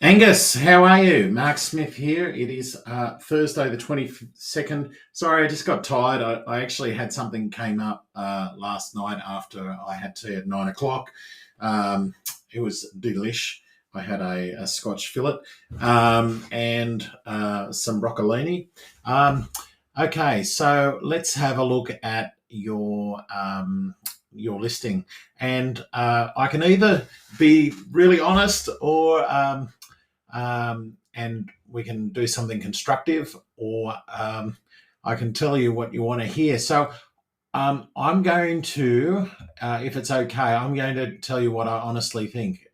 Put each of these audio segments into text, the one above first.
Angus, how are you? Mark Smith here. It is Thursday, the 22nd. Sorry, I just got tired. I actually had something came up last night after I had tea at 9 o'clock. It was delish. I had a Scotch fillet and some broccolini. Okay, so let's have a look at your listing, and I can either be really honest or and we can do something constructive, or I can tell you what you want to hear. So I'm going to, if it's okay, I'm going to tell you what I honestly think,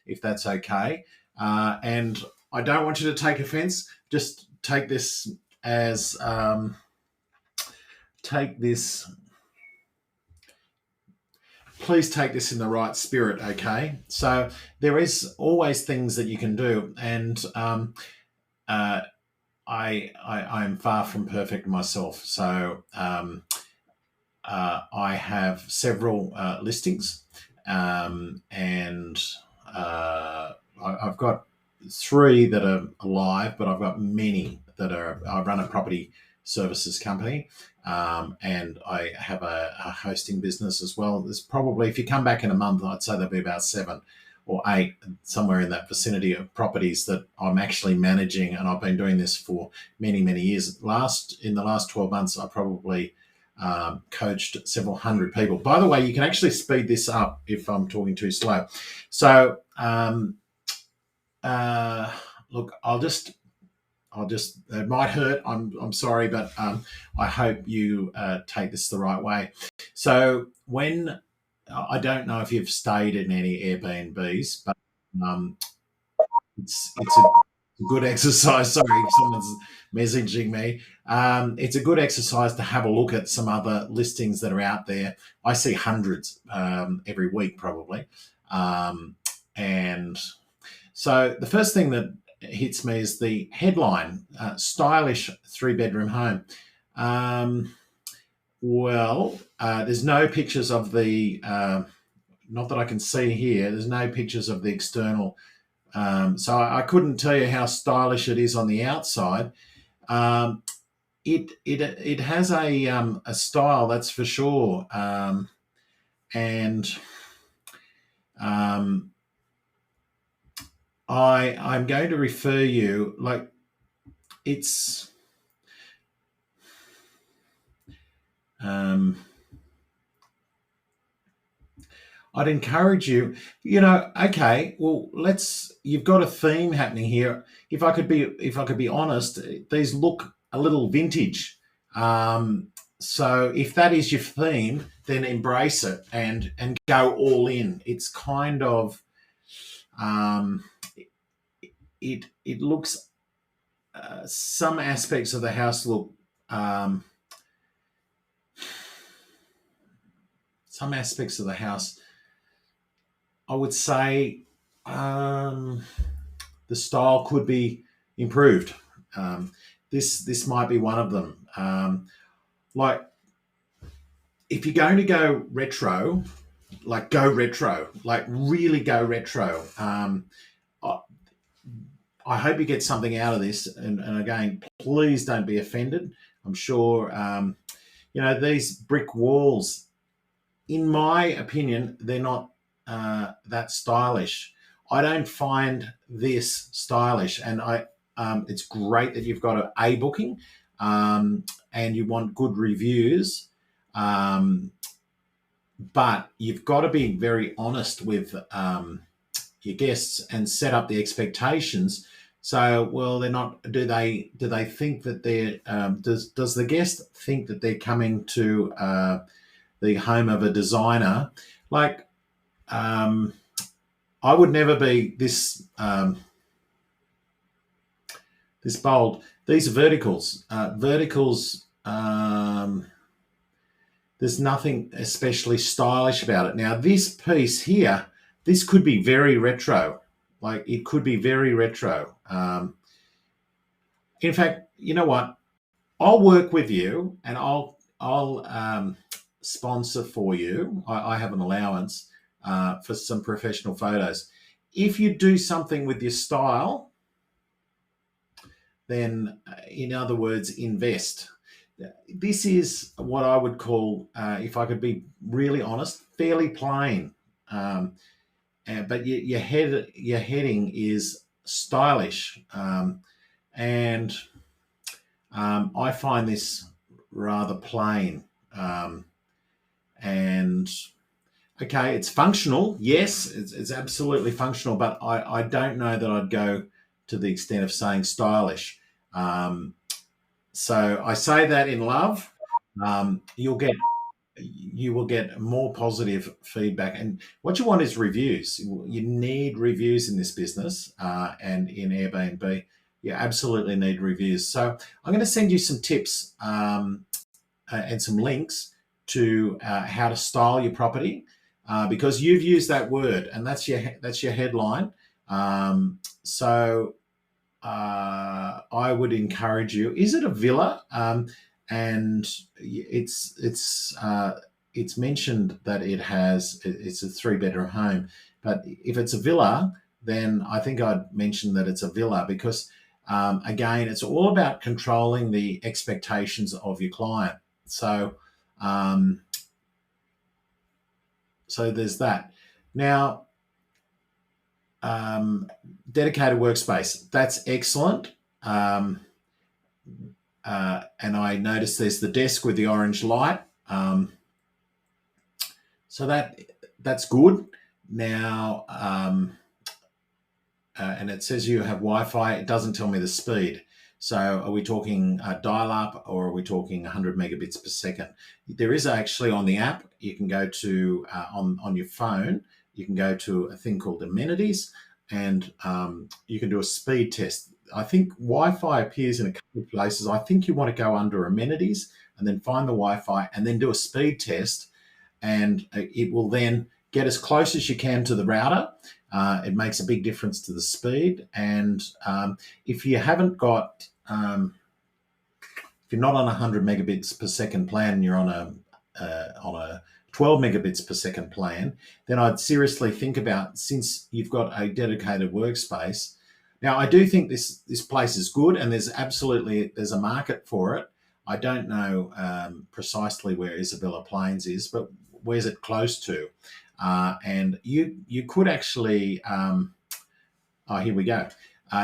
if that's okay. And I don't want you to take offense. Just take this as, take this please take this in the right spirit, okay? So there is always things that you can do, and uh, I am far from perfect myself. So I have several listings, and I've got three that are live, but I've got many that are. I run a property services company, and I have a hosting business as well. There's probably, if you come back in a month, I'd say there'll be about 7 or 8, somewhere in that vicinity, of properties that I'm actually managing, and I've been doing this for many, many years. In the last 12 months, I probably coached several hundred people. By the way, you can actually speed this up if I'm talking too slow. So, look, it might hurt. I'm sorry, but I hope you take this the right way. So I don't know if you've stayed in any Airbnbs, but um, it's a good exercise. Sorry, someone's messaging me. It's a good exercise to have a look at some other listings that are out there. I see hundreds every week, probably, and so the first thing that hits me is the headline: stylish 3-bedroom home. There's no pictures of the. Not that I can see here. There's no pictures of the external, so I couldn't tell you how stylish it is on the outside. It has a style, that's for sure, and I'm going to refer you, like, it's I'd encourage you, okay, well, you've got a theme happening here. If I could be honest, these look a little vintage. So if that is your theme, then embrace it and go all in. It's kind of, it looks, some aspects of the house look, some aspects of the house, I would say, the style could be improved. This might be one of them. Like, if you're going to go retro, like really go retro. I hope you get something out of this. And again, please don't be offended. I'm sure, these brick walls, in my opinion, they're not that stylish. I don't find this stylish, and it's great that you've got an A booking, and you want good reviews, but you've got to be very honest with your guests and set up the expectations. So, well, they're not. Do they think that they're? Does the guest think that they're coming to the home of a designer? Like, I would never be this this bold. These are verticals. There's nothing especially stylish about it. Now, this piece here, this could be very retro. Like, it could be very retro. In fact, you know what? I'll work with you, and I'll sponsor for you. I have an allowance for some professional photos. if you do something with your style, then in other words, invest. This is what I would call, if I could be really honest, fairly plain. But your heading is stylish, and I find this rather plain. And okay, it's functional. Yes, it's absolutely functional, but I don't know that I'd go to the extent of saying stylish. So I say that in love. You will get more positive feedback, and what you want is reviews. You need reviews in this business, and in Airbnb, you absolutely need reviews. So I'm going to send you some tips and some links to how to style your property, because you've used that word, and that's your headline. So I would encourage you. Is it a villa? And it's mentioned that it's a 3-bedroom home, but if it's a villa, then I think I'd mention that it's a villa, because again, it's all about controlling the expectations of your client. So there's that. Now, dedicated workspace, that's excellent. And I noticed there's the desk with the orange light. So that's good. Now, and it says you have Wi-Fi. It doesn't tell me the speed. So are we talking dial-up, or are we talking 100 megabits per second? There is actually on the app, you can go to, on your phone, you can go to a thing called amenities, and you can do a speed test. I think Wi-Fi appears in a couple of places. I think you want to go under amenities and then find the Wi-Fi and then do a speed test, and it will then get as close as you can to the router. It makes a big difference to the speed. And if you haven't got, if you're not on a 100 megabits per second plan, and you're on a 12 megabits per second plan, then I'd seriously think about, since you've got a dedicated workspace. Now, I do think this place is good, and there's a market for it. I don't know precisely where Isabella Plains is, but where's it close to? And you could actually, here we go.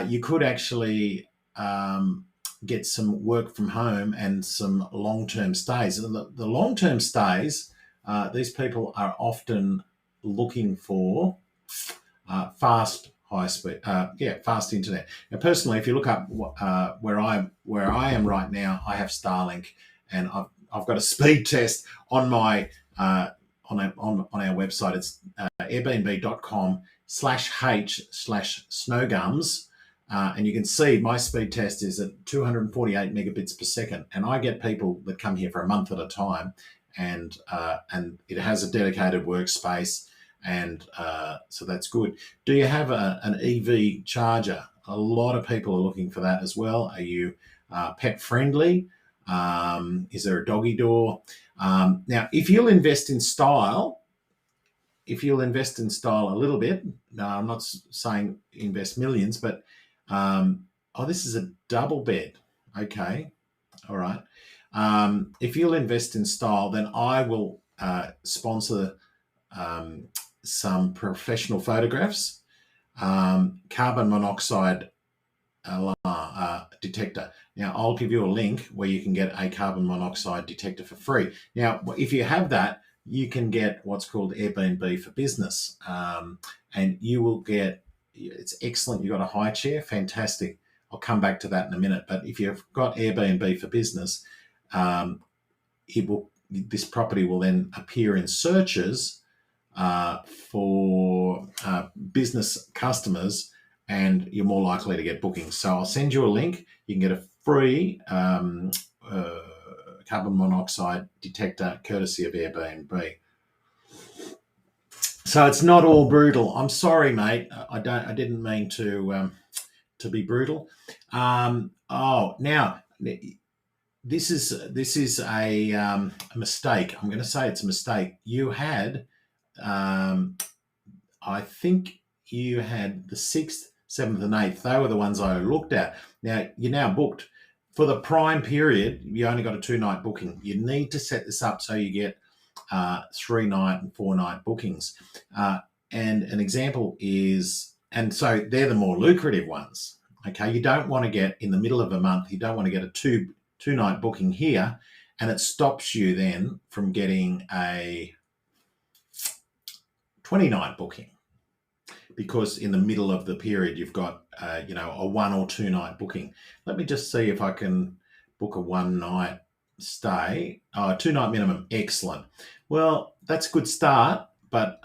You could actually get some work from home and some long-term stays. And the long-term stays, these people are often looking for fast internet. Now, personally, if you look up where I am right now, I have Starlink, and I've got a speed test on my on our website. It's airbnb.com/h/snowgums. And you can see my speed test is at 248 megabits per second. And I get people that come here for a month at a time, and it has a dedicated workspace, and so that's good. Do you have an EV charger? A lot of people are looking for that as well. Are you pet friendly? Is there a doggy door? Now, if you'll invest in style a little bit, no, I'm not saying invest millions, but this is a double bed. Okay, all right. If you'll invest in style, then I will sponsor some professional photographs, carbon monoxide detector. Now, I'll give you a link where you can get a carbon monoxide detector for free. Now, if you have that, you can get what's called Airbnb for Business, and you will get, it's excellent. You've got a high chair, fantastic. I'll come back to that in a minute. But if you've got Airbnb for Business, this property will then appear in searches for business customers, and you're more likely to get bookings. So I'll send you a link. You can get a free carbon monoxide detector courtesy of Airbnb. So it's not all brutal. I'm sorry, mate. I didn't mean to be brutal. Now this is a mistake. I'm going to say it's a mistake. You had, I think you had the 6th, 7th, and 8th. They were the ones I looked at. Now, you're now booked. For the prime period, you only got a 2-night booking. You need to set this up so you get 3-night and 4-night bookings. And an example is, and so they're the more lucrative ones. Okay, you don't want to get in the middle of a month, you don't want to get a two-night booking here, and it stops you then from getting a 20-night booking, because in the middle of the period you've got a 1 or 2-night booking. Let me just see if I can book a 1-night stay. 2-night minimum. Excellent. Well, that's a good start, but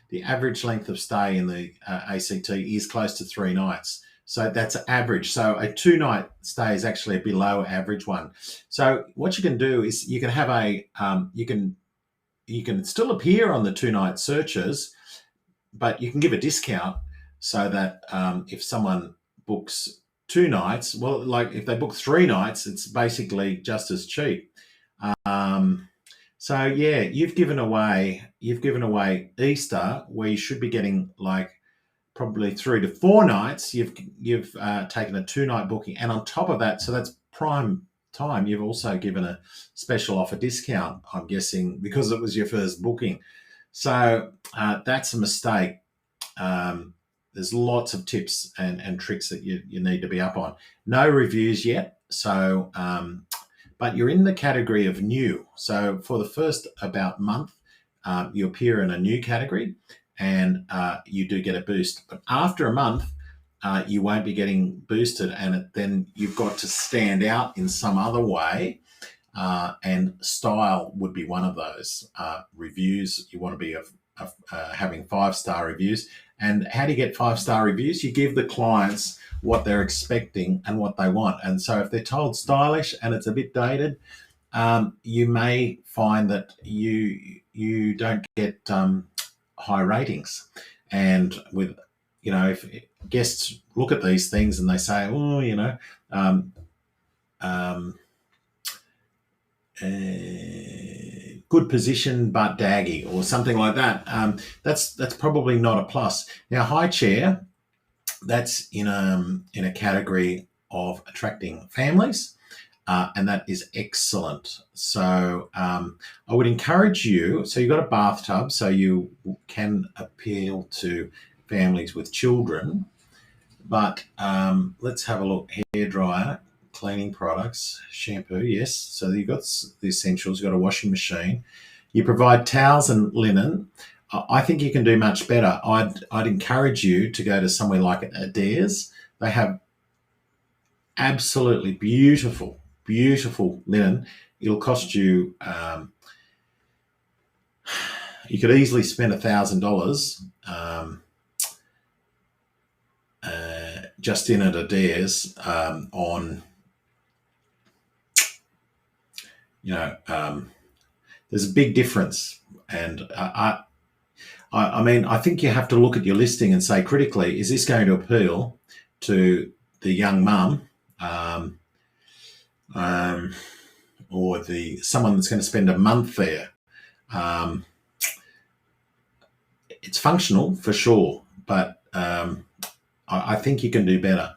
the average length of stay in the ACT is close to 3 nights. So that's average. So a 2-night stay is actually a below average one. So what you can do is you can have you can still appear on the 2-night searches, but you can give a discount so that if someone books 2 nights, well, like if they book 3 nights, it's basically just as cheap. So yeah, you've given away Easter, where you should be getting like probably 3 to 4 nights. You've taken a 2-night booking, and on top of that, so that's prime time, you've also given a special offer discount, I'm guessing, because it was your first booking. So that's a mistake. There's lots of tips and tricks that you need to be up on. No reviews yet, so but you're in the category of new. So for the first about month, you appear in a new category, and you do get a boost. But after a month, you won't be getting boosted, and then you've got to stand out in some other way. And style would be one of those. Reviews, you want to be having 5-star reviews. And how do you get 5-star reviews? You give the clients what they're expecting and what they want. And so if they're told stylish and it's a bit dated, you may find that you don't get high ratings. And with, if guests look at these things and they say, good position but daggy, or something like that, that's probably not a plus. Now, high chair, that's in a category of attracting families, and that is excellent. So I would encourage you, so you've got a bathtub, so you can appeal to families with children, but let's have a look. Hairdryer, cleaning products, shampoo, yes. So you've got the essentials. You've got a washing machine. You provide towels and linen. I think you can do much better. I'd encourage you to go to somewhere like Adairs. They have absolutely beautiful linen. It'll cost you, you could easily spend $1,000 just in at Adairs on, there's a big difference. And I mean, I think you have to look at your listing and say critically, is this going to appeal to the young mum, or someone that's going to spend a month there? It's functional for sure, but I think you can do better.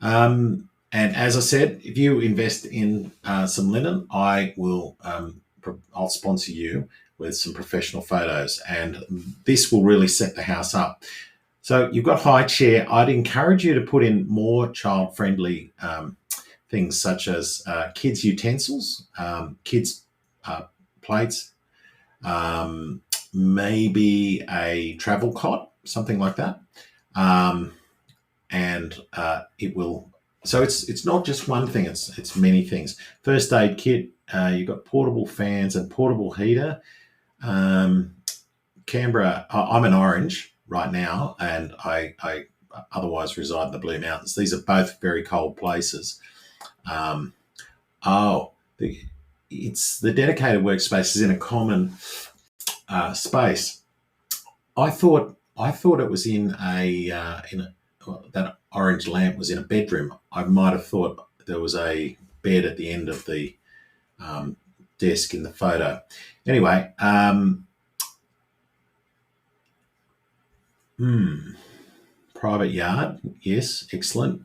And as I said, if you invest in some linen, I'll sponsor you with some professional photos, and this will really set the house up. So you've got high chair. I'd encourage you to put in more child-friendly things, such as kids' utensils, kids' plates, maybe a travel cot, something like that. And it will. So it's not just one thing. It's many things. First aid kit. You've got portable fans and portable heater. Canberra. I'm an Orange right now, and I otherwise reside in the Blue Mountains. These are both very cold places. It's the dedicated workspace is in a common space. I thought it was that orange lamp was in a bedroom. I might have thought there was a bed at the end of the desk in the photo. Anyway, Private yard, yes, excellent.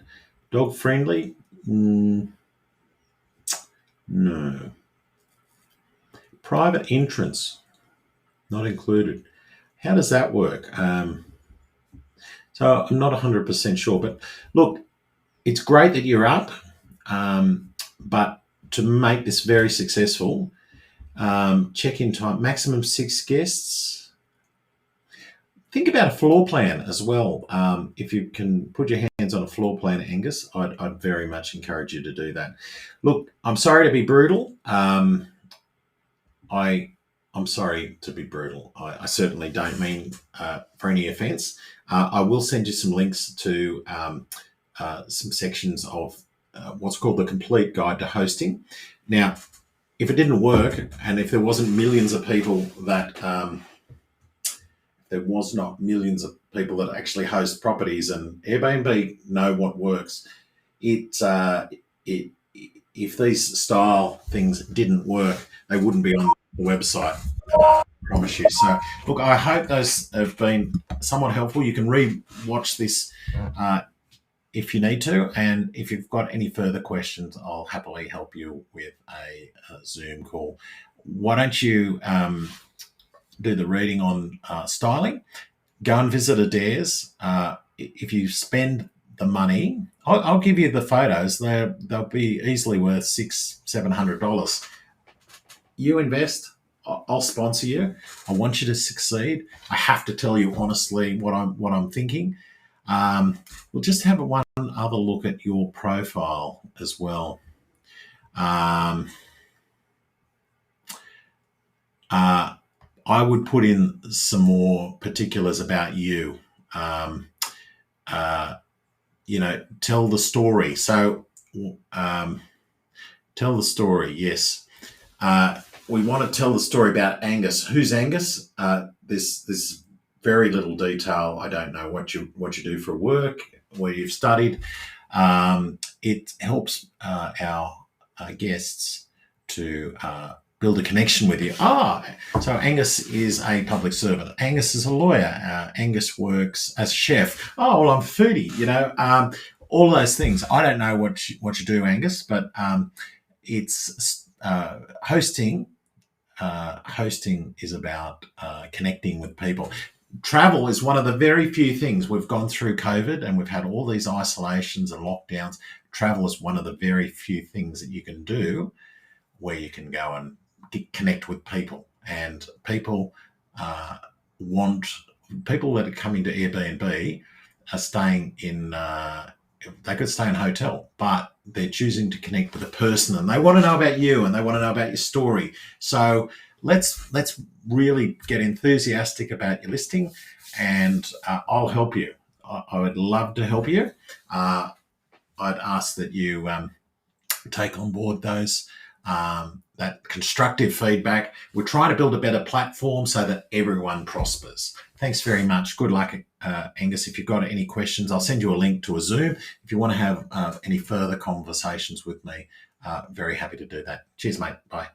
Dog friendly? No. Private entrance, not included. How does that work? So I'm not 100% sure, but look, it's great that you're up, but to make this very successful, check-in time, maximum 6 guests. Think about a floor plan as well. If you can put your hands on a floor plan, Angus, I'd very much encourage you to do that. Look, I'm sorry to be brutal. I'm sorry to be brutal. I certainly don't mean for any offence. I will send you some links to some sections of what's called the Complete Guide to Hosting. Now, if it didn't work, and if there wasn't millions of people that there was not millions of people that actually host properties, and Airbnb know what works. If these style things didn't work, they wouldn't be on the website. I promise you. So, look, I hope those have been somewhat helpful. You can re-watch this if you need to, and if you've got any further questions, I'll happily help you with a Zoom call. Why don't you do the reading on styling? Go and visit Adair's. If you spend the money, I'll give you the photos. They'll be easily worth $600-700. You invest. I'll sponsor you. I want you to succeed. I have to tell you honestly what I'm thinking. We'll just have one other look at your profile as well. I would put in some more particulars about you. Tell the story. So, tell the story. Yes. We want to tell the story about Angus. Who's Angus? There's very little detail. I don't know what you do for work, where you've studied. It helps our guests to build a connection with you. So Angus is a public servant. Angus is a lawyer. Angus works as a chef. Oh, well, I'm a foodie. All those things. I don't know what you do, Angus, but it's hosting. Hosting is about connecting with people. Travel is one of the very few things. We've gone through COVID and we've had all these isolations and lockdowns. Travel is one of the very few things that you can do where you can go and connect with people. And people people that are coming to Airbnb are staying in, they could stay in a hotel, but they're choosing to connect with a person and they want to know about you and they want to know about your story. So let's really get enthusiastic about your listing, and I'll help you. I would love to help you. I'd ask that you take on board those that constructive feedback. We're trying to build a better platform so that everyone prospers. Thanks very much. Good luck, Angus. If you've got any questions, I'll send you a link to a Zoom. If you want to have any further conversations with me, very happy to do that. Cheers, mate. Bye.